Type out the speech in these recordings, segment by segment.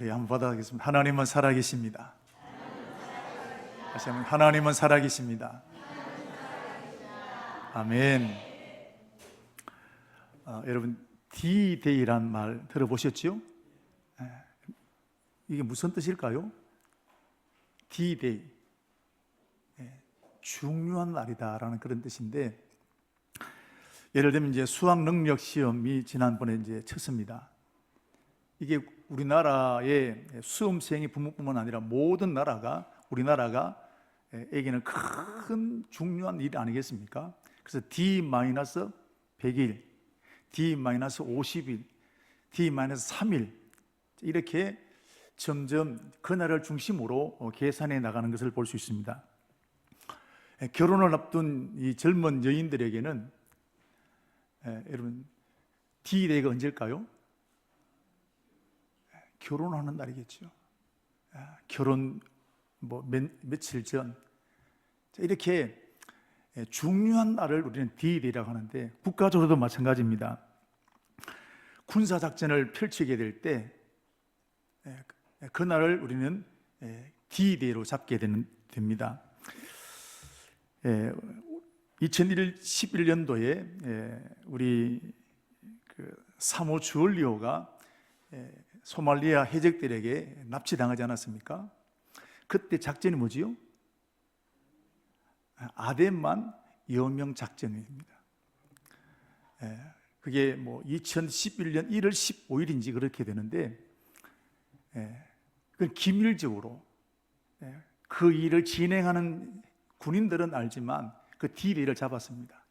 우리 한번 받아가겠습니다. 하나님은 살아계십니다. 다시 한번 하나님은 살아계십니다. 아멘. 여러분 D-Day란 말 들어보셨죠? 이게 무슨 뜻일까요? D-Day, 중요한 날이다라는 그런 뜻인데, 예를 들면 이제 수학 능력 시험이 지난번에 이제 쳤습니다. 이게 우리나라의 수험생이 부모뿐만 아니라 모든 나라가, 우리나라가 에게는 큰 중요한 일 아니겠습니까? 그래서 D-100일, D-50일, D-3일 이렇게 점점 그날을 중심으로 계산해 나가는 것을 볼 수 있습니다. 결혼을 앞둔 이 젊은 여인들에게는 여러분 D-Day가 언제일까요? 결혼하는 날이겠죠. 결혼 며칠 전, 이렇게 중요한 날을 우리는 D-Day라고 하는데, 국가적으로도 마찬가지입니다. 군사작전을 펼치게 될 때 그날을 우리는 D-Day로 잡게 됩니다. 2011년도에 우리 사모 주얼리오가 소말리아 해적들에게 납치당하지 않았습니까? 그때 작전이 뭐지요? 아덴만 여명 작전입니다. 그게 2011년 1월 15일인지 그렇게 되는데, 그 기밀적으로 그 일을 진행하는 군인들은 알지만 그 D-Day를 잡았습니다.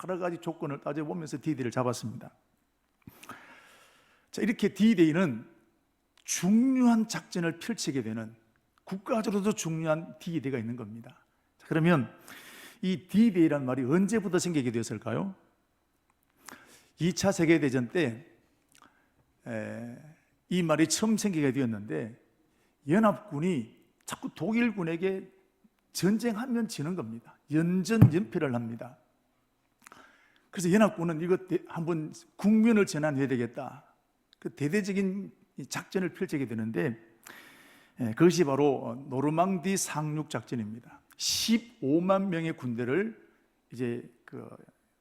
여러 가지 조건을 따져보면서 D-Day를 잡았습니다. 자, 이렇게 D-Day는 중요한 작전을 펼치게 되는, 국가적으로도 중요한 D-Day가 있는 겁니다. 자, 그러면 이 D-Day라는 말이 언제부터 생기게 되었을까요? 2차 세계대전 때 이 말이 처음 생기게 되었는데, 연합군이 자꾸 독일군에게 전쟁하면 지는 겁니다. 연전연패를 합니다. 그래서 연합군은 이것 한번 국면을 전환해야 되겠다, 그 대대적인 작전을 펼치게 되는데, 그것이 바로 노르망디 상륙 작전입니다. 15만 명의 군대를 이제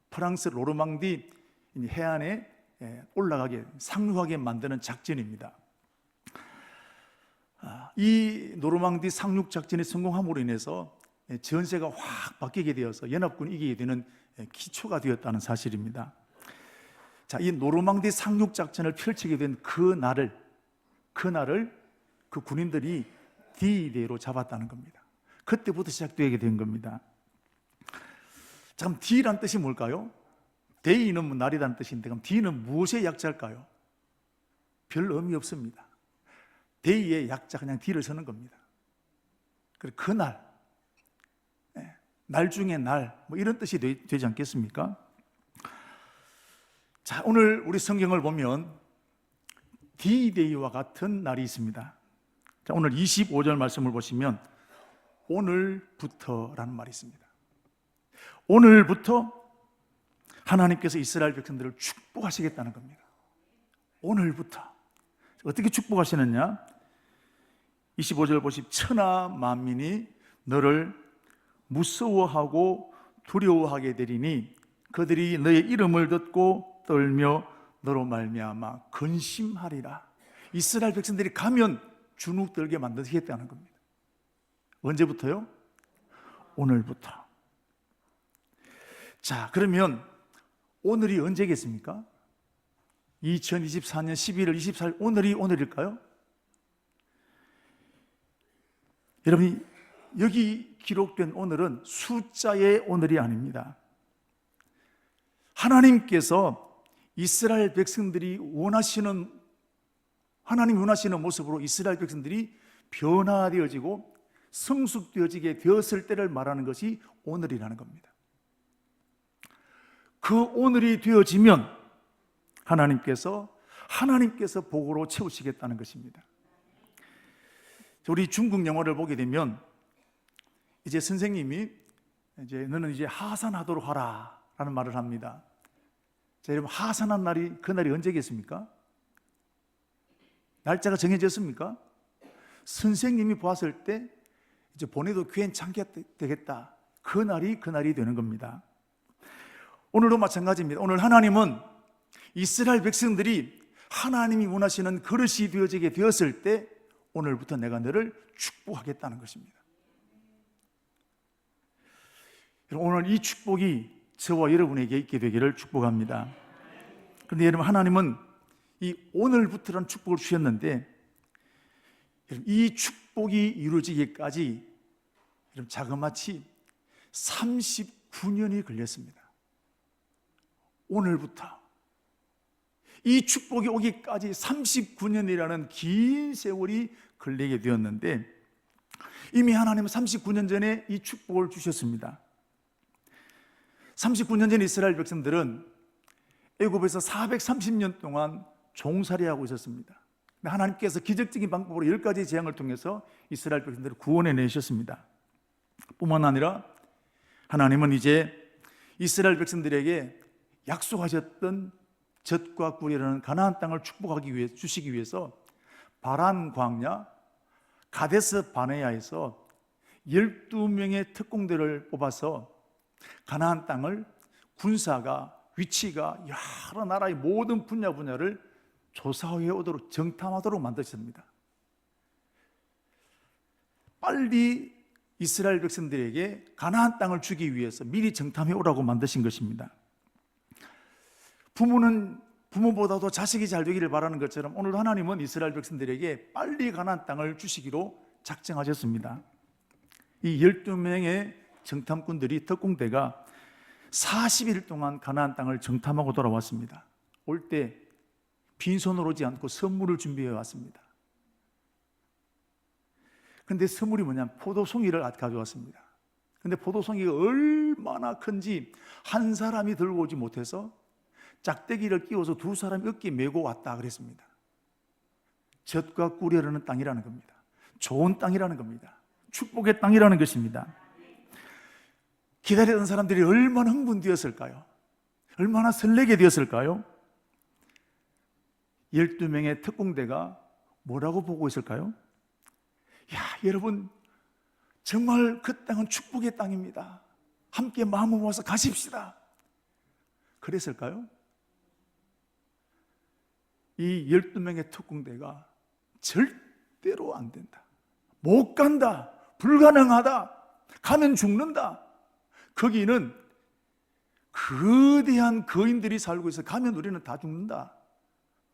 프랑스 노르망디 해안에 올라가게, 상륙하게 만드는 작전입니다. 이 노르망디 상륙 작전이 성공함으로 인해서 전세가 확 바뀌게 되어서 연합군이 이기게 되는 기초가 되었다는 사실입니다. 자, 이 노르망디 상륙 작전을 펼치게 된 그날을 그 군인들이 D-Day로 잡았다는 겁니다. 그때부터 시작되게 된 겁니다. 자, 그럼 D란 뜻이 뭘까요? Day는 날이라는 뜻인데, 그럼 D는 무엇의 약자일까요? 별 의미 없습니다. Day의 약자, 그냥 D를 쓰는 겁니다. 그리고 그날, 날 중에 날, 이런 뜻이 되지 않겠습니까? 자, 오늘 우리 성경을 보면 D-Day와 같은 날이 있습니다. 자, 오늘 25절 말씀을 보시면 오늘부터라는 말이 있습니다. 오늘부터 하나님께서 이스라엘 백성들을 축복하시겠다는 겁니다. 오늘부터. 어떻게 축복하시느냐? 25절 보시면 천하 만민이 너를 무서워하고 두려워하게 되리니 그들이 너의 이름을 듣고 떨며 너로 말미암아 근심하리라. 이스라엘 백성들이 가면 주눅 들게 만드시겠다는 겁니다. 언제부터요? 오늘부터. 자, 그러면 오늘이 언제겠습니까? 2024년 11월 24일 오늘이 오늘일까요? 여러분, 여기 기록된 오늘은 숫자의 오늘이 아닙니다. 하나님께서 이스라엘 백성들이 하나님이 원하시는 모습으로 이스라엘 백성들이 변화되어지고 성숙되어지게 되었을 때를 말하는 것이 오늘이라는 겁니다. 그 오늘이 되어지면 하나님께서 복으로 채우시겠다는 것입니다. 우리 중국 영화를 보게 되면 이제 선생님이 너는 이제 하산하도록 하라 라는 말을 합니다. 자, 여러분, 하산한 날이, 그날이 언제겠습니까? 날짜가 정해졌습니까? 선생님이 보았을 때 이제 보내도 괜찮겠다. 그날이 되는 겁니다. 오늘도 마찬가지입니다. 오늘 하나님은 이스라엘 백성들이 하나님이 원하시는 그릇이 되어지게 되었을 때 오늘부터 내가 너를 축복하겠다는 것입니다. 오늘 이 축복이 저와 여러분에게 있게 되기를 축복합니다. 그런데 여러분, 하나님은 이 오늘부터라는 축복을 주셨는데 이 축복이 이루어지기까지 자그마치 39년이 걸렸습니다. 오늘부터 이 축복이 오기까지 39년이라는 긴 세월이 걸리게 되었는데 이미 하나님은 39년 전에 이 축복을 주셨습니다. 39년 전 이스라엘 백성들은 애굽에서 430년 동안 종살이하고 있었습니다. 하나님께서 기적적인 방법으로 10가지 재앙을 통해서 이스라엘 백성들을 구원해 내셨습니다. 뿐만 아니라 하나님은 이제 이스라엘 백성들에게 약속하셨던 젖과 꿀이라는 가나안 땅을 축복하기 위해 주시기 위해서 바란 광야 가데스 바네아에서 12명의 특공대를 뽑아서 가나안 땅을 군사가 위치가 여러 나라의 모든 분야를 조사해 오도록 정탐하도록 만드셨습니다. 빨리 이스라엘 백성들에게 가나안 땅을 주기 위해서 미리 정탐해 오라고 만드신 것입니다. 부모는 부모보다도 자식이 잘 되기를 바라는 것처럼 오늘 하나님은 이스라엘 백성들에게 빨리 가나안 땅을 주시기로 작정하셨습니다. 이 12명의 정탐꾼들이 특공대가 40일 동안 가나안 땅을 정탐하고 돌아왔습니다. 올 때 빈손으로 오지 않고 선물을 준비해 왔습니다. 그런데 선물이 뭐냐면 포도송이를 가져왔습니다. 그런데 포도송이가 얼마나 큰지 한 사람이 들고 오지 못해서 짝대기를 끼워서 두 사람이 어깨에 메고 왔다 그랬습니다. 젖과 꿀이 흐르는 땅이라는 겁니다. 좋은 땅이라는 겁니다. 축복의 땅이라는 것입니다. 기다리던 사람들이 얼마나 흥분되었을까요? 얼마나 설레게 되었을까요? 12명의 특공대가 뭐라고 보고 있을까요? 야, 여러분, 정말 그 땅은 축복의 땅입니다. 함께 마음을 모아서 가십시다. 그랬을까요? 이 12명의 특공대가 절대로 안 된다, 못 간다, 불가능하다, 가면 죽는다, 거기는 거대한 거인들이 살고 있어 가면 우리는 다 죽는다,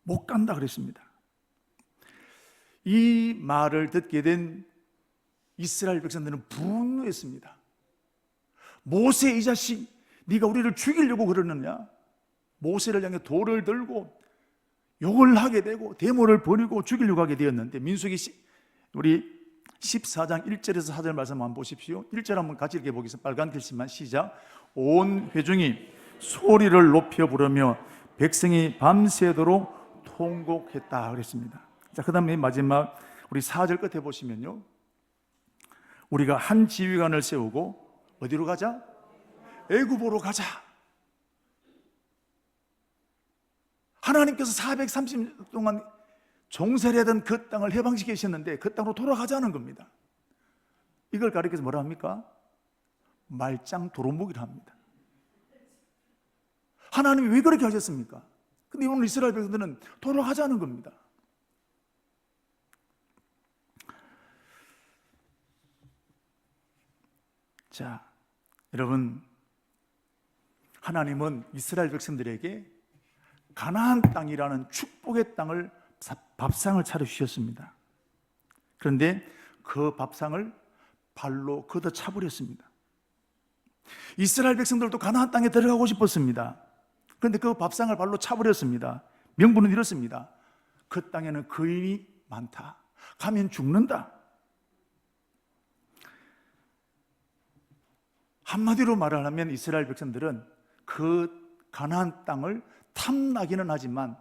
못 간다 그랬습니다. 이 말을 듣게 된 이스라엘 백성들은 분노했습니다. 모세 이 자식, 네가 우리를 죽이려고 그러느냐? 모세를 향해 돌을 들고 욕을 하게 되고 데모를 벌이고 죽이려고 하게 되었는데, 민수기 우리 14장 1절에서 4절 말씀 한번 보십시오. 1절 한번 같이 읽어 보겠습니다. 빨간 글씨만 시작. 온 회중이 소리를 높여 부르며 백성이 밤새도록 통곡했다 그랬습니다. 자, 그 다음에 마지막 우리 4절 끝에 보시면요, 우리가 한 지휘관을 세우고 어디로 가자? 애굽으로 가자. 하나님께서 430년 동안 종살이하던 그 땅을 해방시키셨는데 그 땅으로 돌아가자는 겁니다. 이걸 가리켜서 뭐라 합니까? 말짱 도루묵이라 합니다. 하나님이 왜 그렇게 하셨습니까? 근데 오늘 이스라엘 백성들은 돌아가자는 겁니다. 자, 여러분, 하나님은 이스라엘 백성들에게 가나안 땅이라는 축복의 땅을, 밥상을 차려주셨습니다. 그런데 그 밥상을 발로 걷어 차버렸습니다. 이스라엘 백성들도 가나안 땅에 들어가고 싶었습니다. 그런데 그 밥상을 발로 차버렸습니다. 명분은 이렇습니다. 그 땅에는 거인이 많다, 가면 죽는다. 한마디로 말하면 이스라엘 백성들은 그 가나안 땅을 탐나기는 하지만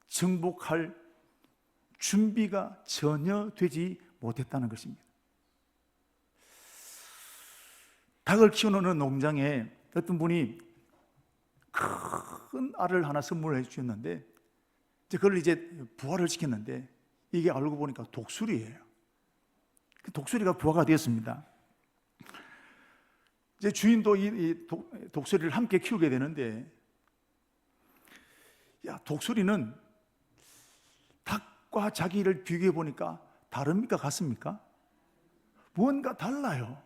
정복할 준비가 전혀 되지 못했다는 것입니다. 닭을 키우는 농장에 어떤 분이 큰 알을 하나 선물해 주셨는데 그걸 이제 부화를 시켰는데 이게 알고 보니까 독수리예요. 그 독수리가 부화가 되었습니다. 이제 주인도 이 독수리를 함께 키우게 되는데, 야, 독수리는 닭과 자기를 비교해 보니까 다릅니까? 같습니까? 뭔가 달라요.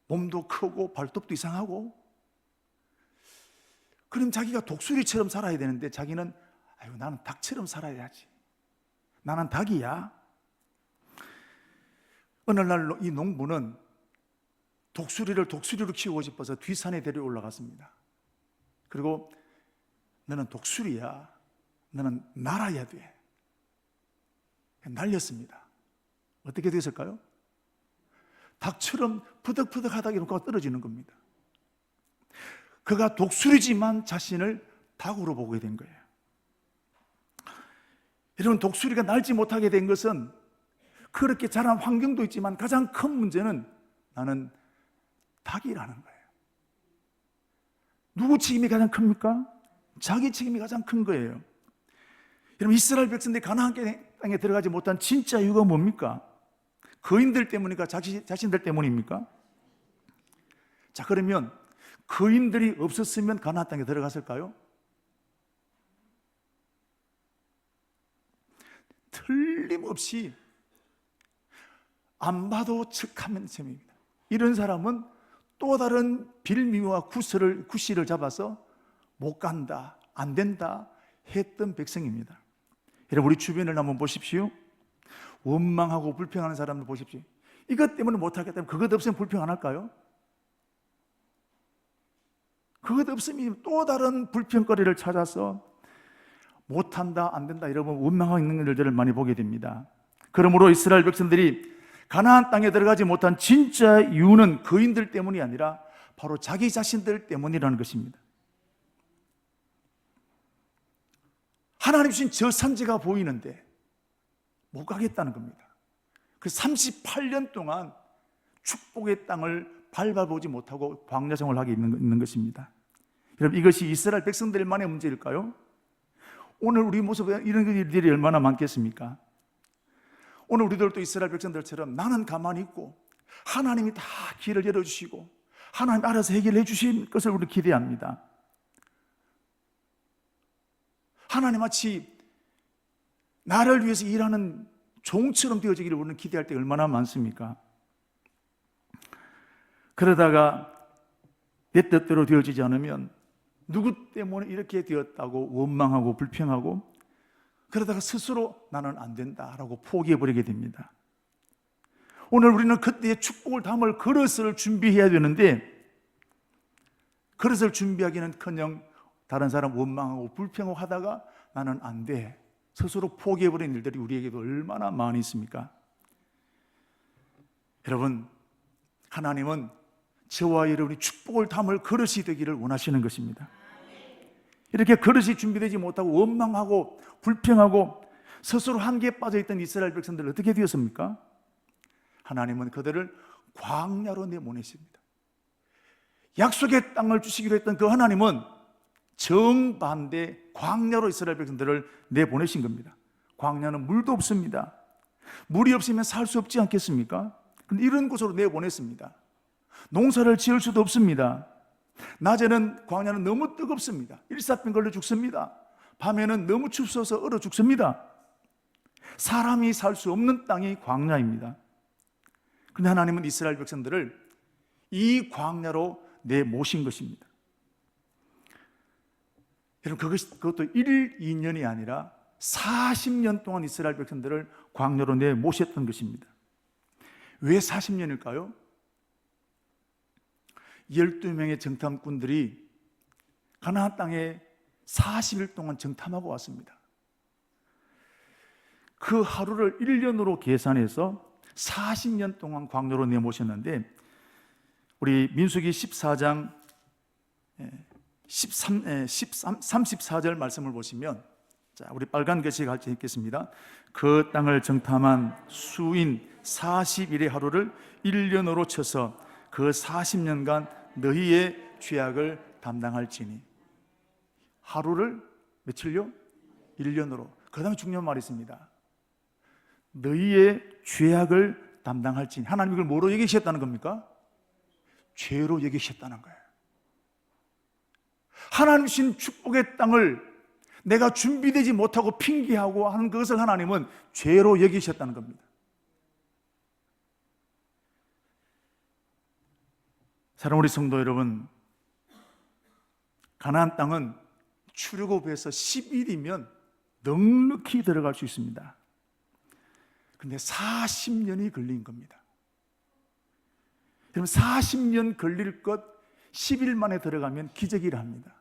몸도 크고 발톱도 이상하고. 그럼 자기가 독수리처럼 살아야 되는데 자기는 아유, 나는 닭처럼 살아야지. 나는 닭이야. 어느 날 이 농부는 독수리로 키우고 싶어서 뒷산에 데려 올라갔습니다. 그리고 너는 독수리야. 너는 날아야 돼. 날렸습니다. 어떻게 됐을까요? 닭처럼 푸덕푸덕 하다가 이렇게 떨어지는 겁니다. 그가 독수리지만 자신을 닭으로 보게 된 거예요. 여러분, 독수리가 날지 못하게 된 것은 그렇게 자란 환경도 있지만 가장 큰 문제는 나는 닭이라는 거예요. 누구 책임이 가장 큽니까? 자기 책임이 가장 큰 거예요. 여러분, 이스라엘 백성들이 가나안 땅에 들어가지 못한 진짜 이유가 뭡니까? 거인들 때문입니까? 자신들 때문입니까? 자, 그러면 거인들이 없었으면 가나안 땅에 들어갔을까요? 틀림없이 안 봐도 척하면 셈입니다. 이런 사람은 또 다른 빌미와 구실을 잡아서 못 간다, 안 된다 했던 백성입니다. 여러분, 우리 주변을 한번 보십시오. 원망하고 불평하는 사람들 보십시오. 이것 때문에 못하겠다면 그것 없으면 불평 안 할까요? 그것 없으면 또 다른 불평거리를 찾아서 못한다, 안 된다 이러면 원망하고 있는 일들을 많이 보게 됩니다. 그러므로 이스라엘 백성들이 가나안 땅에 들어가지 못한 진짜 이유는 거인들 때문이 아니라 바로 자기 자신들 때문이라는 것입니다. 하나님 주신 저 산지가 보이는데 못 가겠다는 겁니다. 그 38년 동안 축복의 땅을 밟아보지 못하고 광야 생활을 하게 있는 것입니다. 여러분, 이것이 이스라엘 백성들만의 문제일까요? 오늘 우리 모습에 이런 일들이 얼마나 많겠습니까? 오늘 우리들도 이스라엘 백성들처럼 나는 가만히 있고 하나님이 다 길을 열어주시고 하나님 알아서 해결해 주실 것을 우리 기대합니다. 하나님 마치 나를 위해서 일하는 종처럼 되어지기를 우리는 기대할 때 얼마나 많습니까? 그러다가 내 뜻대로 되어지지 않으면 누구 때문에 이렇게 되었다고 원망하고 불평하고 그러다가 스스로 나는 안 된다라고 포기해버리게 됩니다. 오늘 우리는 그때의 축복을 담을 그릇을 준비해야 되는데 그릇을 준비하기는커녕 다른 사람 원망하고 불평하고 하다가 나는 안 돼, 스스로 포기해버린 일들이 우리에게도 얼마나 많이 있습니까? 여러분, 하나님은 저와 여러분이 축복을 담을 그릇이 되기를 원하시는 것입니다. 이렇게 그릇이 준비되지 못하고 원망하고 불평하고 스스로 한계에 빠져있던 이스라엘 백성들 어떻게 되었습니까? 하나님은 그들을 광야로 내보내십니다. 약속의 땅을 주시기로 했던 그 하나님은 정반대 광야로 이스라엘 백성들을 내보내신 겁니다. 광야는 물도 없습니다. 물이 없으면 살 수 없지 않겠습니까? 그런데 이런 곳으로 내보냈습니다. 농사를 지을 수도 없습니다. 낮에는 광야는 너무 뜨겁습니다. 일사병 걸려 죽습니다. 밤에는 너무 춥어서 얼어 죽습니다. 사람이 살 수 없는 땅이 광야입니다. 그런데 하나님은 이스라엘 백성들을 이 광야로 내모신 것입니다. 여러분, 그것도 1일, 2년이 아니라 40년 동안 이스라엘 백성들을 광야로 내모셨던 것입니다. 왜 40년일까요? 12명의 정탐꾼들이 가나안 땅에 40일 동안 정탐하고 왔습니다. 그 하루를 1년으로 계산해서 40년 동안 광야로 내모셨는데 우리 민수기 14장 34절 말씀을 보시면, 자, 우리 빨간 글씨 같이 읽겠습니다. 그 땅을 정탐한 수인 40일의 하루를 1년으로 쳐서 그 40년간 너희의 죄악을 담당할지니. 하루를 며칠요? 1년으로. 그 다음에 중요한 말이 있습니다. 너희의 죄악을 담당할지니. 하나님 이걸 뭐로 여기셨다는 겁니까? 죄로 여기셨다는 거예요. 하나님 주신 축복의 땅을 내가 준비되지 못하고 핑계하고 하는 그것을 하나님은 죄로 여기셨다는 겁니다. 사랑하는 우리 성도 여러분, 가나안 땅은 출애굽에서 10일이면 넉넉히 들어갈 수 있습니다. 그런데 40년이 걸린 겁니다. 그럼 40년 걸릴 것 10일 만에 들어가면 기적이라 합니다.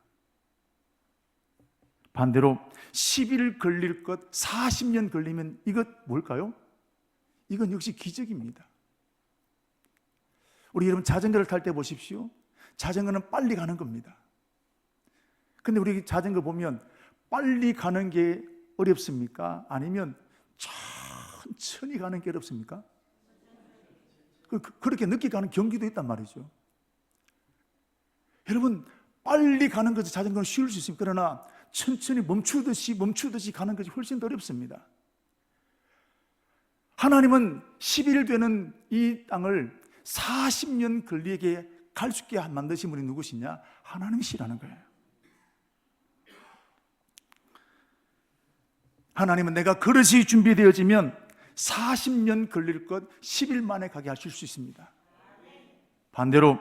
반대로 10일 걸릴 것 40년 걸리면 이것 뭘까요? 이건 역시 기적입니다. 우리 여러분 자전거를 탈 때 보십시오. 자전거는 빨리 가는 겁니다. 근데 우리 자전거 보면 빨리 가는 게 어렵습니까? 아니면 천천히 가는 게 어렵습니까? 그렇게 늦게 가는 경기도 있단 말이죠. 여러분, 빨리 가는 것이 자전거는 쉬울 수 있습니다. 그러나 천천히 멈추듯이 가는 것이 훨씬 더 어렵습니다. 하나님은 10일 되는 이 땅을 40년 걸리게 갈 수 있게 만드신 분이 누구시냐? 하나님이시라는 거예요. 하나님은 내가 그릇이 준비되어지면 40년 걸릴 것 10일 만에 가게 하실 수 있습니다. 반대로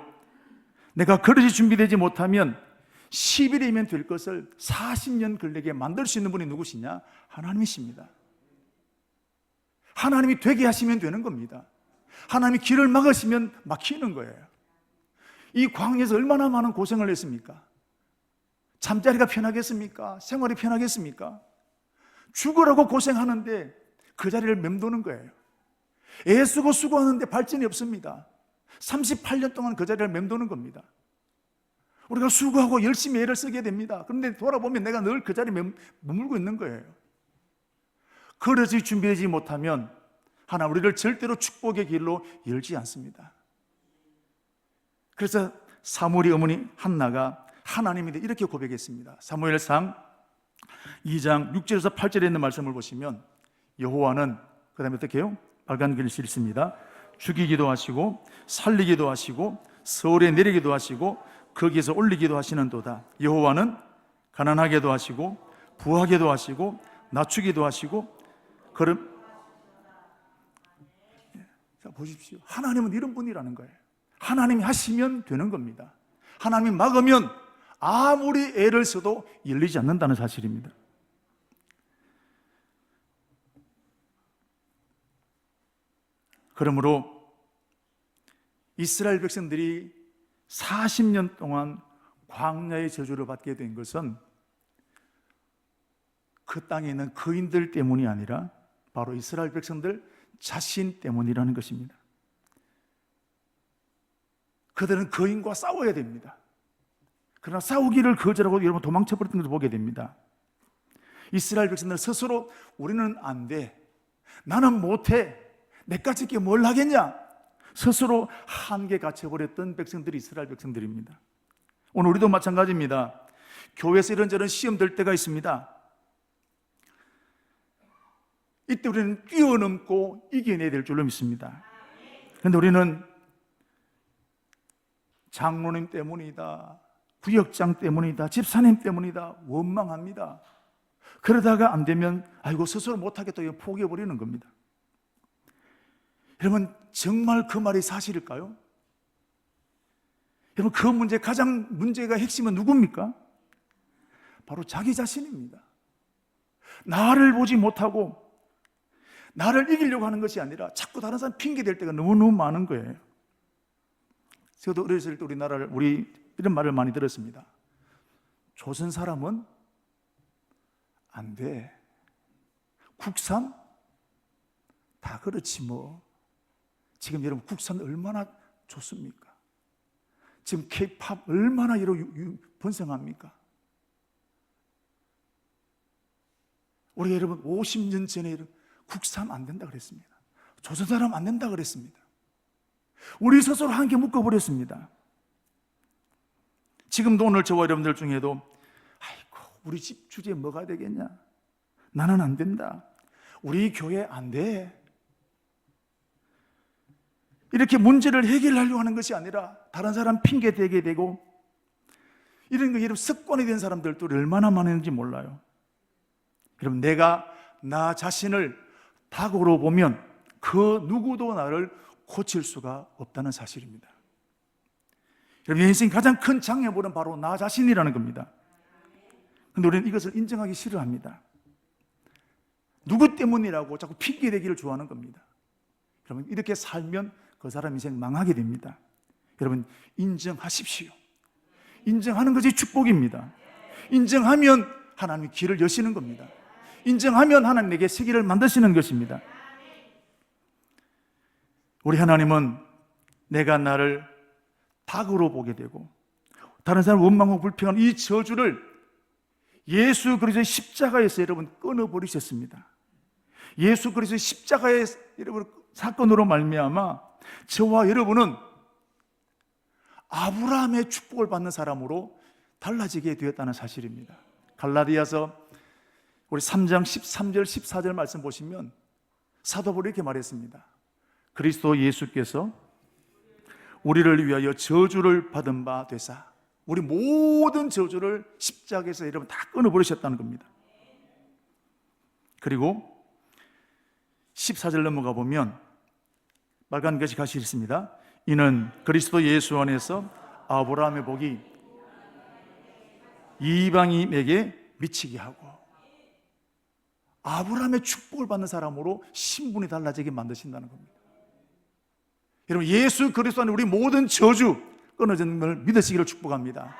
내가 그릇이 준비되지 못하면 10일이면 될 것을 40년 걸리게 만들 수 있는 분이 누구시냐? 하나님이십니다. 하나님이 되게 하시면 되는 겁니다. 하나님이 길을 막으시면 막히는 거예요. 이 광야에서 얼마나 많은 고생을 했습니까? 잠자리가 편하겠습니까? 생활이 편하겠습니까? 죽으라고 고생하는데 그 자리를 맴도는 거예요. 애쓰고 수고하는데 발전이 없습니다. 38년 동안 그 자리를 맴도는 겁니다. 우리가 수고하고 열심히 애를 쓰게 됩니다. 그런데 돌아보면 내가 늘 그 자리에 머물고 있는 거예요. 그릇이 준비하지 못하면 하나님 우리를 절대로 축복의 길로 열지 않습니다. 그래서 사무엘의 어머니 한나가 하나님인데 이렇게 고백했습니다. 사무엘상 2장 6절에서 8절에 있는 말씀을 보시면 여호와는 그 다음에 어떻게 해요? 빨간 글씨 있습니다. 죽이기도 하시고 살리기도 하시고 서울에 내리기도 하시고 거기에서 올리기도 하시는도다. 여호와는 가난하게도 하시고 부하게도 하시고 낮추기도 하시고 그럼 자 보십시오. 하나님은 이런 분이라는 거예요. 하나님이 하시면 되는 겁니다. 하나님이 막으면 아무리 애를 써도 열리지 않는다는 사실입니다. 그러므로 이스라엘 백성들이 40년 동안 광야의 저주를 받게 된 것은 그 땅에 있는 거인들 때문이 아니라 바로 이스라엘 백성들 자신 때문이라는 것입니다. 그들은 거인과 싸워야 됩니다. 그러나 싸우기를 거절하고 여러분 도망쳐버렸던 것을 보게 됩니다. 이스라엘 백성들은 스스로 우리는 안 돼, 나는 못해, 내까지 게 뭘 하겠냐, 스스로 한계 갇혀버렸던 백성들이 이스라엘 백성들입니다. 오늘 우리도 마찬가지입니다. 교회에서 이런저런 시험 될 때가 있습니다. 이때 우리는 뛰어넘고 이겨내야 될 줄로 믿습니다. 그런데 우리는 장로님 때문이다, 구역장 때문이다, 집사님 때문이다 원망합니다. 그러다가 안 되면 아이고 스스로 못하겠다 포기해버리는 겁니다. 여러분 정말 그 말이 사실일까요? 여러분 그 문제 가장 문제가 핵심은 누굽니까? 바로 자기 자신입니다. 나를 보지 못하고 나를 이기려고 하는 것이 아니라 자꾸 다른 사람 핑계 댈 때가 너무너무 많은 거예요. 저도 어렸을 때 우리 이런 말을 많이 들었습니다. 조선 사람은 안 돼, 국산 다 그렇지 뭐. 지금 여러분 국산 얼마나 좋습니까? 지금 K-팝 얼마나 번성합니까? 우리 여러분 50년 전에 국산 안 된다 그랬습니다. 조선 사람 안 된다 그랬습니다. 우리 스스로 한개 묶어버렸습니다. 지금도 오늘 저와 여러분들 중에도 아이고 우리 집 주제에 뭐가 되겠냐, 나는 안 된다. 우리 교회 안 돼. 이렇게 문제를 해결하려고 하는 것이 아니라 다른 사람 핑계 대게 되고, 이런 거 여러분 습관이 된 사람들도 얼마나 많은지 몰라요. 여러분, 내가 나 자신을 닭으로 보면 그 누구도 나를 고칠 수가 없다는 사실입니다. 여러분, 인생 가장 큰 장애물은 바로 나 자신이라는 겁니다. 그런데 우리는 이것을 인정하기 싫어합니다. 누구 때문이라고 자꾸 핑계대기를 좋아하는 겁니다. 여러분, 이렇게 살면 그 사람 인생 망하게 됩니다. 여러분, 인정하십시오. 인정하는 것이 축복입니다. 인정하면 하나님이 길을 여시는 겁니다. 인정하면 하나님 내게 세계를 만드시는 것입니다. 우리 하나님은 내가 나를 닭으로 보게 되고 다른 사람을 원망하고 불평하는 이 저주를 예수 그리스도의 십자가에서 여러분 끊어버리셨습니다. 예수 그리스도의 십자가의 여러분 사건으로 말미암아 저와 여러분은 아브라함의 축복을 받는 사람으로 달라지게 되었다는 사실입니다. 갈라디아서 우리 3장 13절 14절 말씀 보시면 사도 바울이 이렇게 말했습니다. 그리스도 예수께서 우리를 위하여 저주를 받은 바 되사 우리 모든 저주를 십자가에서 여러분 다 끊어버리셨다는 겁니다. 그리고 14절 넘어가 보면 빨간 것이 같이 있습니다. 이는 그리스도 예수 안에서 아브라함의 복이 이방인에게 미치게 하고 아브라함의 축복을 받는 사람으로 신분이 달라지게 만드신다는 겁니다. 여러분, 예수 그리스도 안에 우리 모든 저주 끊어지는 걸 믿으시기를 축복합니다.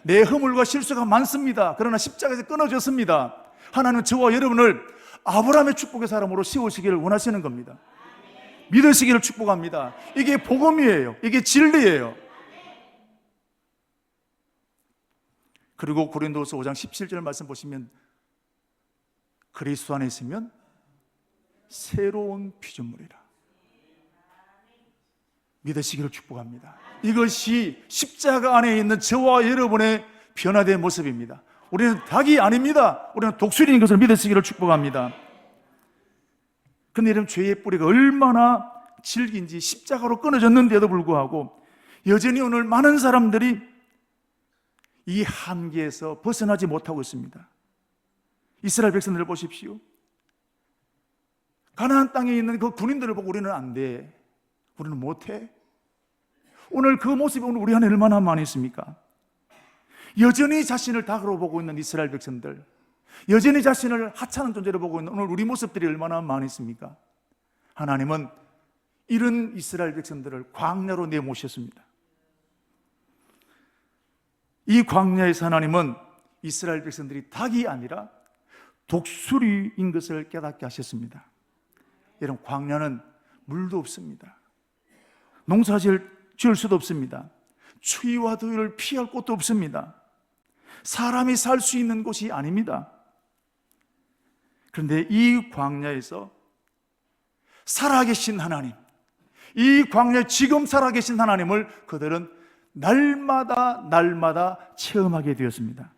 내 허물과 실수가 많습니다. 그러나 십자가에서 끊어졌습니다. 하나님은 저와 여러분을 아브라함의 축복의 사람으로 세우시기를 원하시는 겁니다. 믿으시기를 축복합니다. 이게 복음이에요. 이게 진리예요. 그리고 고린도서 5장 17절 말씀 보시면 그리스도 안에 있으면 새로운 피조물이라. 믿으시기를 축복합니다. 이것이 십자가 안에 있는 저와 여러분의 변화된 모습입니다. 우리는 닭이 아닙니다. 우리는 독수리인 것을 믿으시기를 축복합니다. 그런데 여러분, 죄의 뿌리가 얼마나 질긴지 십자가로 끊어졌는데도 불구하고 여전히 오늘 많은 사람들이 이 한계에서 벗어나지 못하고 있습니다. 이스라엘 백성들을 보십시오. 가나안 땅에 있는 그 군인들을 보고 우리는 안 돼, 우리는 못해. 오늘 그 모습이 오늘 우리 안에 얼마나 많이 있습니까? 여전히 자신을 닭으로 보고 있는 이스라엘 백성들, 여전히 자신을 하찮은 존재로 보고 있는 오늘 우리 모습들이 얼마나 많이 있습니까? 하나님은 이런 이스라엘 백성들을 광야로 내모셨습니다. 이 광야에서 하나님은 이스라엘 백성들이 닭이 아니라 독수리인 것을 깨닫게 하셨습니다. 여러분, 광야는 물도 없습니다. 농사 지을 수도 없습니다. 추위와 더위를 피할 곳도 없습니다. 사람이 살 수 있는 곳이 아닙니다. 그런데 이 광야에서 살아계신 하나님, 이 광야에 지금 살아계신 하나님을 그들은 날마다 체험하게 되었습니다.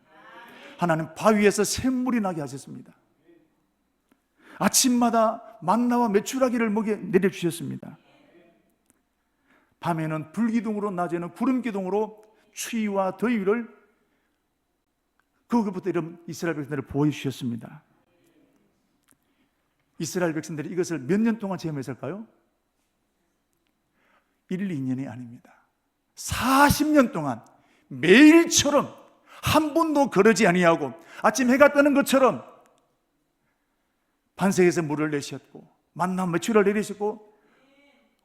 하나님 바위에서 샘물이 나게 하셨습니다. 아침마다 만나와 메추라기를 먹여 내려주셨습니다. 밤에는 불기둥으로, 낮에는 구름기둥으로 추위와 더위를 그것부터 이런 이스라엘 백성들을 보여주셨습니다. 이스라엘 백성들이 이것을 몇 년 동안 체험했을까요? 1, 2년이 아닙니다. 40년 동안 매일처럼 한 번도 거르지 아니하고 아침 해가 뜨는 것처럼 반석에서 물을 내셨고 만나 메추라를 내리시고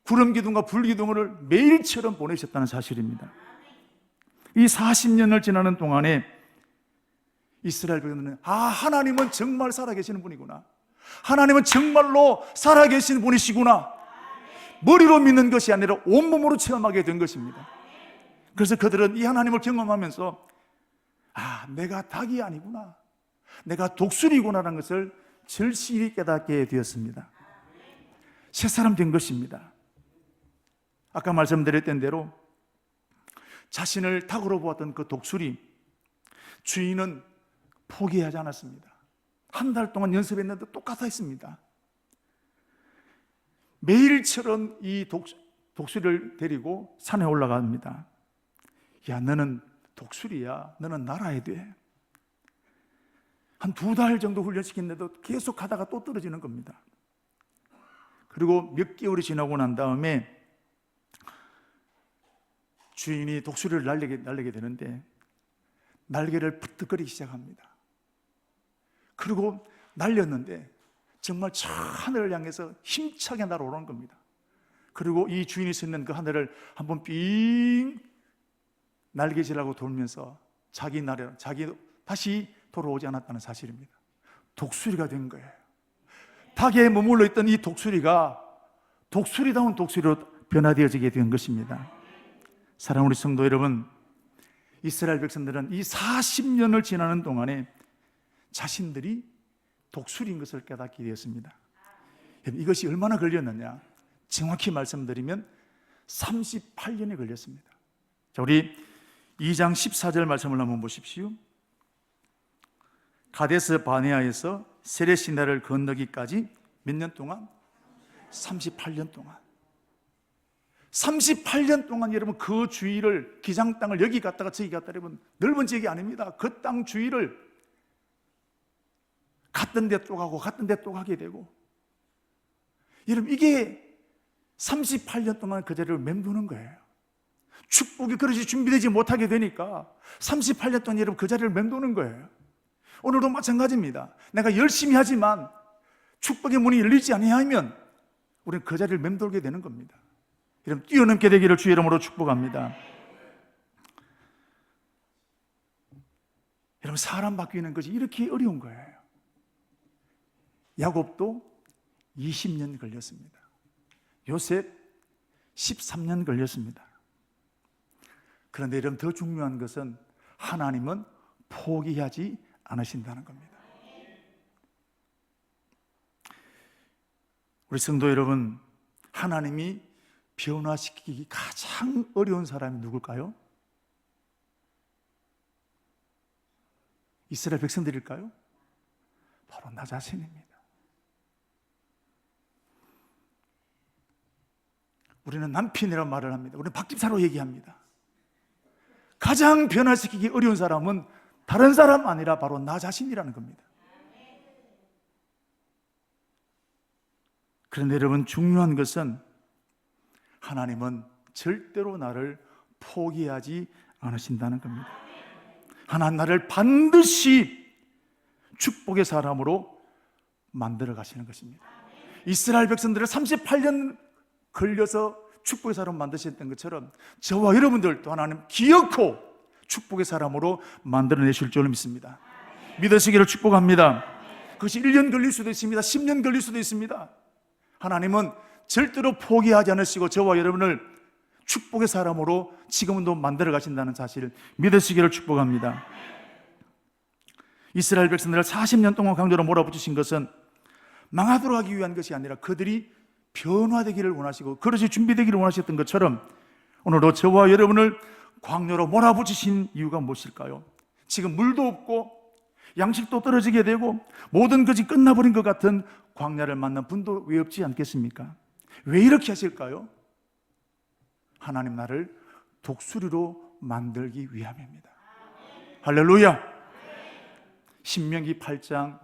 구름기둥과 불기둥을 매일처럼 보내셨다는 사실입니다. 이 40년을 지나는 동안에 이스라엘 백성들은 하나님은 정말 살아계시는 분이구나, 하나님은 정말로 살아계신 분이시구나, 머리로 믿는 것이 아니라 온몸으로 체험하게 된 것입니다. 그래서 그들은 이 하나님을 경험하면서 내가 닭이 아니구나, 내가 독수리구나라는 것을 절실히 깨닫게 되었습니다. 새 사람 된 것입니다. 아까 말씀드렸던 대로 자신을 닭으로 보았던 그 독수리, 주인은 포기하지 않았습니다. 한 달 동안 연습했는데 똑같아 있습니다. 매일처럼 이 독수리를 데리고 산에 올라갑니다. 야, 너는 독수리야. 너는 날아야 돼. 한 2달 정도 훈련시켰는데도 계속 하다가 또 떨어지는 겁니다. 그리고 몇 개월이 지나고 난 다음에 주인이 독수리를 날리게 되는데 날개를 부뜩거리기 시작합니다. 그리고 날렸는데 정말 저 하늘을 향해서 힘차게 날아오르는 겁니다. 그리고 이 주인이 서 있는 그 하늘을 한번 삥 날개질하고 돌면서 자기 다시 돌아오지 않았다는 사실입니다. 독수리가 된 거예요. 닭에 머물러 있던 이 독수리가 독수리다운 독수리로 변화되어지게 된 것입니다. 사랑하는 우리 성도 여러분, 이스라엘 백성들은 이 40년을 지나는 동안에 자신들이 독수리인 것을 깨닫게 되었습니다. 이것이 얼마나 걸렸느냐? 정확히 말씀드리면 38년이 걸렸습니다. 자, 우리 2장 14절 말씀을 한번 보십시오. 가데스 바네아에서 세레시나를 건너기까지 몇 년 동안? 38년 동안. 38년 동안 여러분 그 주위를, 기장 땅을 여기 갔다가 저기 갔다, 여러분 넓은 지역이 아닙니다. 그 땅 주위를 갔던 데 또 가고 갔던 데 또 가게 되고, 여러분 이게 38년 동안 그 자리를 맴도는 거예요. 축복이 그릇이 준비되지 못하게 되니까 38년 동안 여러분 그 자리를 맴도는 거예요. 오늘도 마찬가지입니다. 내가 열심히 하지만 축복의 문이 열리지 아니하면 우리는 그 자리를 맴돌게 되는 겁니다. 여러분 뛰어넘게 되기를 주의 이름으로 축복합니다. 여러분 사람 바뀌는 것이 이렇게 어려운 거예요. 야곱도 20년 걸렸습니다. 요셉 13년 걸렸습니다. 그런데 여러분 더 중요한 것은 하나님은 포기하지 않으신다는 겁니다. 우리 성도 여러분, 하나님이 변화시키기 가장 어려운 사람이 누굴까요? 이스라엘 백성들일까요? 바로 나 자신입니다. 우리는 남편이라는 말을 합니다. 우리는 박집사로 얘기합니다. 가장 변화시키기 어려운 사람은 다른 사람 아니라 바로 나 자신이라는 겁니다. 그런데 여러분 중요한 것은 하나님은 절대로 나를 포기하지 않으신다는 겁니다. 하나님 나를 반드시 축복의 사람으로 만들어 가시는 것입니다. 이스라엘 백성들을 38년 걸려서 축복의 사람을 만드셨던 것처럼 저와 여러분들도 하나님 기어코 축복의 사람으로 만들어내실 줄 믿습니다. 믿으시기를 축복합니다. 그것이 1년 걸릴 수도 있습니다. 10년 걸릴 수도 있습니다. 하나님은 절대로 포기하지 않으시고 저와 여러분을 축복의 사람으로 지금도 만들어 가신다는 사실을 믿으시기를 축복합니다. 이스라엘 백성들을 40년 동안 강도로 몰아붙이신 것은 망하도록 하기 위한 것이 아니라 그들이 변화되기를 원하시고 그릇이 준비되기를 원하셨던 것처럼 오늘도 저와 여러분을 광야로 몰아붙이신 이유가 무엇일까요? 지금 물도 없고 양식도 떨어지게 되고 모든 것이 끝나버린 것 같은 광야를 만난 분도 왜 없지 않겠습니까? 왜 이렇게 하실까요? 하나님 나를 독수리로 만들기 위함입니다. 할렐루야! 신명기 8장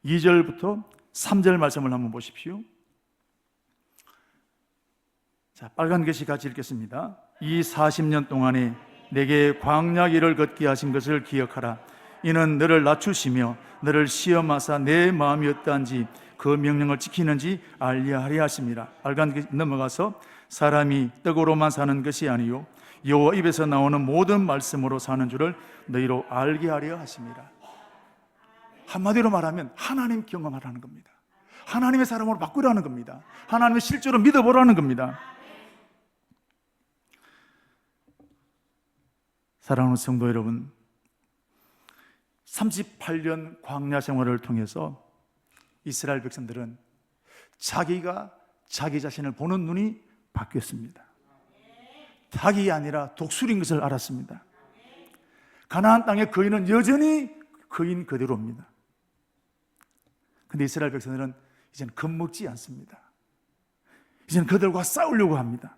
2절부터 3절 말씀을 한번 보십시오. 자, 빨간 글씨 같이 읽겠습니다. 이 40년 동안에 내게 광야 길을 걷게 하신 것을 기억하라. 이는 너를 낮추시며 너를 시험하사 내 마음이 어떠한지 그 명령을 지키는지 알려 하려 하심이라. 빨간 글씨 넘어가서 사람이 떡으로만 사는 것이 아니요 여호와 입에서 나오는 모든 말씀으로 사는 줄을 너희로 알게 하려 하심이라. 한마디로 말하면 하나님 경험하라는 겁니다. 하나님의 사람으로 바꾸라는 겁니다. 하나님의 실제로 믿어보라는 겁니다. 사랑하는 성도 여러분, 38년 광야 생활을 통해서 이스라엘 백성들은 자기가 자기 자신을 보는 눈이 바뀌었습니다. 닭이 아니라 독수리인 것을 알았습니다. 가나안 땅의 거인은 여전히 거인 그대로입니다. 근데 이스라엘 백성들은 이제는 겁먹지 않습니다. 이제는 그들과 싸우려고 합니다.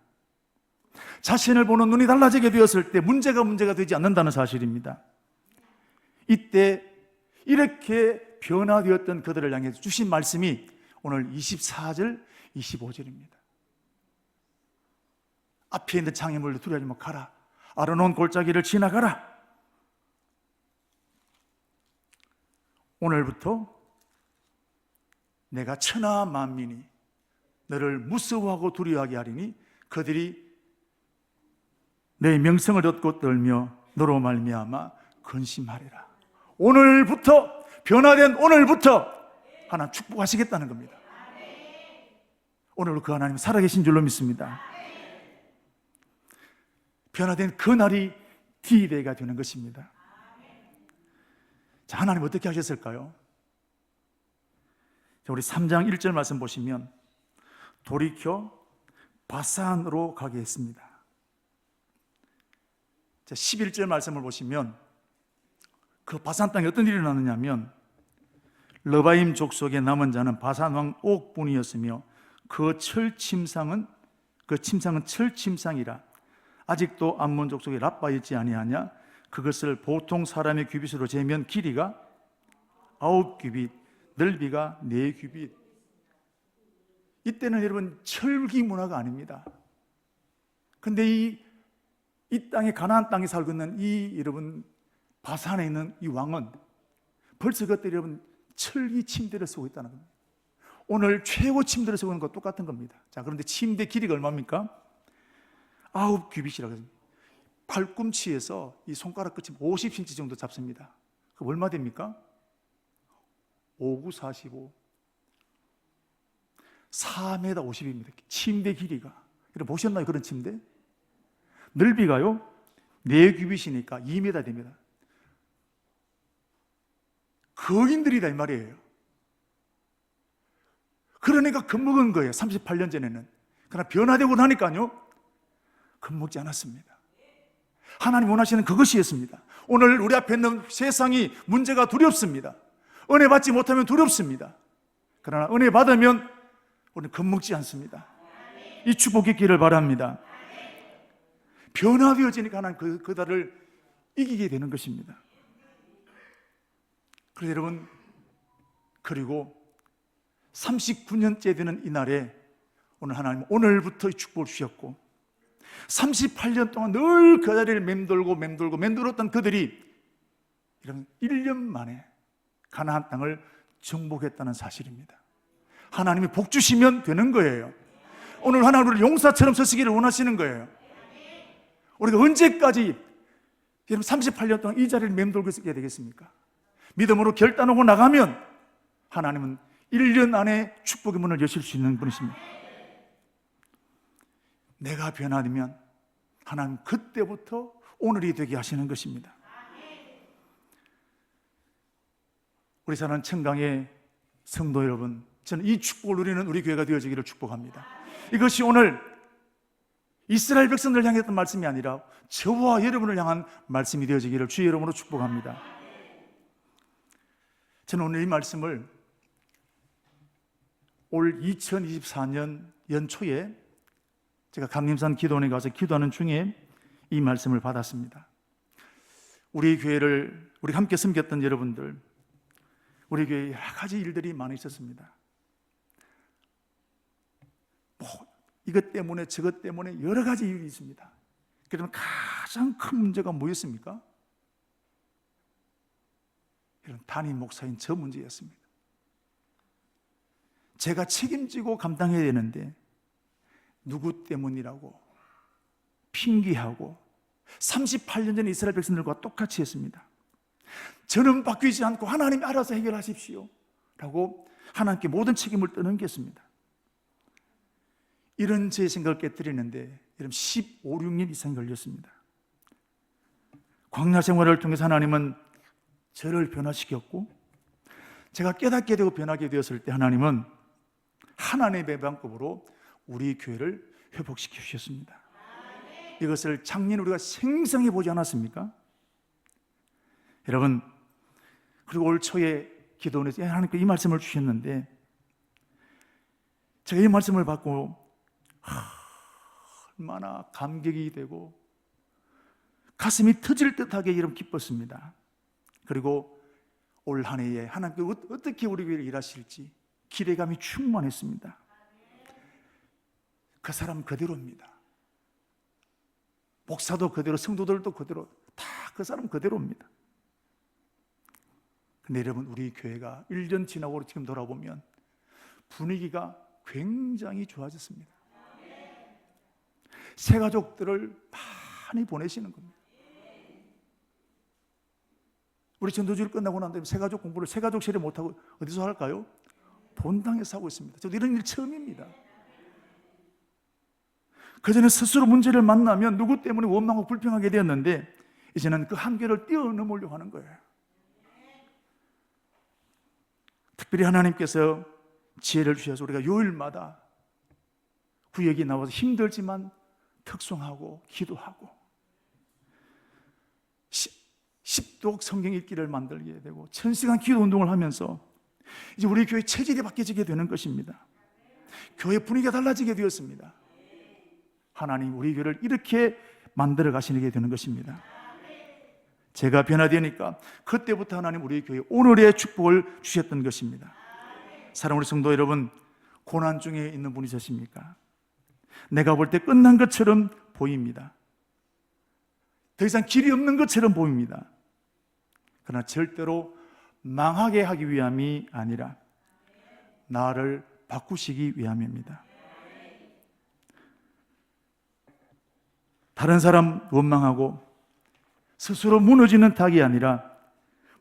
자신을 보는 눈이 달라지게 되었을 때 문제가 되지 않는다는 사실입니다. 이때 이렇게 변화되었던 그들을 향해 주신 말씀이 오늘 24절, 25절입니다. 앞에 있는 장애물로 두려워하지 마, 가라. 아르논 골짜기를 지나가라. 오늘부터 내가 천하 만민이 너를 무서워하고 두려워하게 하리니 그들이 내 명성을 얻고 떨며 너로 말미암아 근심하리라. 오늘부터, 변화된 오늘부터 하나님 축복하시겠다는 겁니다. 오늘 그 하나님 살아계신 줄로 믿습니다. 변화된 그 날이 D-Day가 되는 것입니다. 자, 하나님 어떻게 하셨을까요? 자, 우리 3장 1절 말씀 보시면 돌이켜 바산으로 가게 했습니다. 자, 11절 말씀을 보시면 그 바산 땅에 어떤 일이 일어났느냐면 러바임 족속의 남은 자는 바산 왕 옥분이었으며 그 침상은 철침상이라 아직도 암몬 족속에 라빠 있지 아니하냐. 그것을 보통 사람의 규빗으로 재면 길이가 9규빗, 넓이가 4규빗. 이때는 여러분 철기 문화가 아닙니다. 근데 이 땅에, 가나안 땅에 살고 있는 이 여러분 바산에 있는 이 왕은 벌써 그때 여러분 철기 침대를 쓰고 있다는 겁니다. 오늘 최고 침대를 쓰고 있는 것과 똑같은 겁니다. 자, 그런데 침대 길이가 얼마입니까? 9규빗이라고 합니다. 팔꿈치에서 이 손가락 끝이 50cm 정도 잡습니다. 그럼 얼마 됩니까? 5, 9, 45 4m 50입니다. 침대 길이가. 여러분 보셨나요? 그런 침대? 넓이가요 4규빗이니까 2m 됩니다. 거인들이다 이 말이에요. 그러니까 겁먹은 거예요. 38년 전에는. 그러나 변화되고 나니까요 겁먹지 않았습니다. 하나님 원하시는 그것이었습니다. 오늘 우리 앞에 있는 세상이 문제가 두렵습니다. 은혜 받지 못하면 두렵습니다. 그러나 은혜 받으면 우리는 겁먹지 않습니다. 이 축복 있기를 바랍니다. 변화되어지니까 하나님 그들을 이기게 되는 것입니다. 그래서 여러분, 그리고 39년째 되는 이날에 오늘 하나님 오늘부터 이 축복을 주셨고 38년 동안 늘 그 자리를 맴돌았던 그들이 이런 1년 만에 가나안 땅을 정복했다는 사실입니다. 하나님이 복 주시면 되는 거예요. 오늘 하나님 우리를 용사처럼 서시기를 원하시는 거예요. 우리가 언제까지 38년 동안 이 자리를 맴돌고 있어야 되겠습니까? 믿음으로 결단하고 나가면 하나님은 1년 안에 축복의 문을 여실 수 있는 분이십니다. 내가 변화되면 하나님 그때부터 오늘이 되게 하시는 것입니다. 우리 사는 청강의 성도 여러분, 저는 이 축복을 누리는 우리 교회가 되어지기를 축복합니다. 이것이 오늘 이스라엘 백성들을 향했던 말씀이 아니라 저와 여러분을 향한 말씀이 되어지기를 주의 이름으로 축복합니다. 저는 오늘 이 말씀을 올 2024년 연초에 제가 감림산 기도원에 가서 기도하는 중에 이 말씀을 받았습니다. 우리 교회를 우리 함께 섬겼던 여러분들, 우리 교회에 여러 가지 일들이 많이 있었습니다. 이것 때문에 저것 때문에 여러 가지 일이 있습니다. 그러면 가장 큰 문제가 뭐였습니까? 이런 담임 목사인 저 문제였습니다. 제가 책임지고 감당해야 되는데 누구 때문이라고 핑계하고 38년 전 이스라엘 백성들과 똑같이 했습니다. 저는 바뀌지 않고 하나님이 알아서 해결하십시오 라고 하나님께 모든 책임을 떠넘겼습니다. 이런 제 생각을 깨뜨리는데 15, 16년 이상이 걸렸습니다. 광야 생활을 통해서 하나님은 저를 변화시켰고 제가 깨닫게 되고 변하게 되었을 때 하나님은 하나님의 방법으로 우리 교회를 회복시켜 주셨습니다. 이것을 작년 우리가 생생히 보지 않았습니까? 여러분, 그리고 올 초에 기도원에서 하나님께 이 말씀을 주셨는데, 제가 이 말씀을 받고 얼마나 감격이 되고 가슴이 터질 듯하게 이름 기뻤습니다. 그리고 올 한 해에 하나님께 어떻게 우리 교회를 일하실지 기대감이 충만했습니다. 그 사람 그대로입니다. 목사도 그대로, 성도들도 그대로, 다 그 사람 그대로입니다. 근데 여러분, 우리 교회가 1년 지나고 지금 돌아보면 분위기가 굉장히 좋아졌습니다. 새 가족들을 많이 보내시는 겁니다. 우리 전도주일 끝나고 난 다음에 새 가족 공부를 새 가족실에 못하고 어디서 할까요? 본당에서 하고 있습니다. 저도 이런 일 처음입니다. 그전에 스스로 문제를 만나면 누구 때문에 원망하고 불평하게 되었는데, 이제는 그 한계를 뛰어넘으려고 하는 거예요. 특별히 하나님께서 지혜를 주셔서 우리가 요일마다 구역이 나와서 힘들지만 특송하고 기도하고 10독 성경 읽기를 만들게 되고 1000시간 기도 운동을 하면서 이제 우리 교회 체질이 바뀌어지게 되는 것입니다. 교회 분위기가 달라지게 되었습니다. 하나님 우리 교회를 이렇게 만들어 가시게 되는 것입니다. 제가 변화되니까 그때부터 하나님 우리 교회에 오늘의 축복을 주셨던 것입니다. 사랑하는 우리 성도 여러분, 고난 중에 있는 분이셨습니까? 내가 볼 때 끝난 것처럼 보입니다. 더 이상 길이 없는 것처럼 보입니다. 그러나 절대로 망하게 하기 위함이 아니라 나를 바꾸시기 위함입니다. 다른 사람 원망하고 스스로 무너지는 닭이 아니라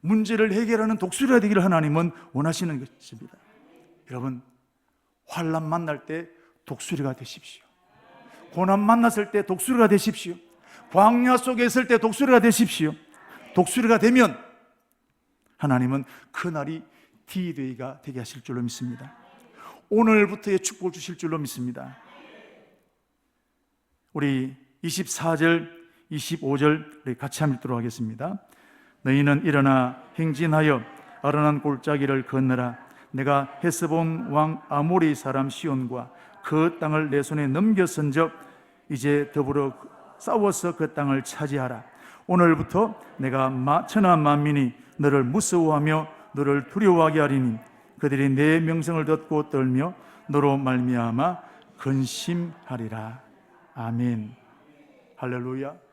문제를 해결하는 독수리가 되기를 하나님은 원하시는 것입니다. 여러분, 환난 만날 때 독수리가 되십시오. 고난 만났을 때 독수리가 되십시오. 광야 속에 있을 때 독수리가 되십시오. 독수리가 되면 하나님은 그날이 D-Day가 되게 하실 줄로 믿습니다. 오늘부터의 축복을 주실 줄로 믿습니다. 우리 24절, 25절 우리 같이 한번 읽도록 하겠습니다. 너희는 일어나 행진하여 아련한 골짜기를 건너라. 내가 헤스본 왕 아모리 사람 시온과 그 땅을 내 손에 넘겨선적 이제 더불어 싸워서 그 땅을 차지하라. 오늘부터 내가 천하 만민이 너를 무서워하며 너를 두려워하게 하리니 그들이 내 명성을 듣고 떨며 너로 말미암아 근심하리라. 아멘. 할렐루야.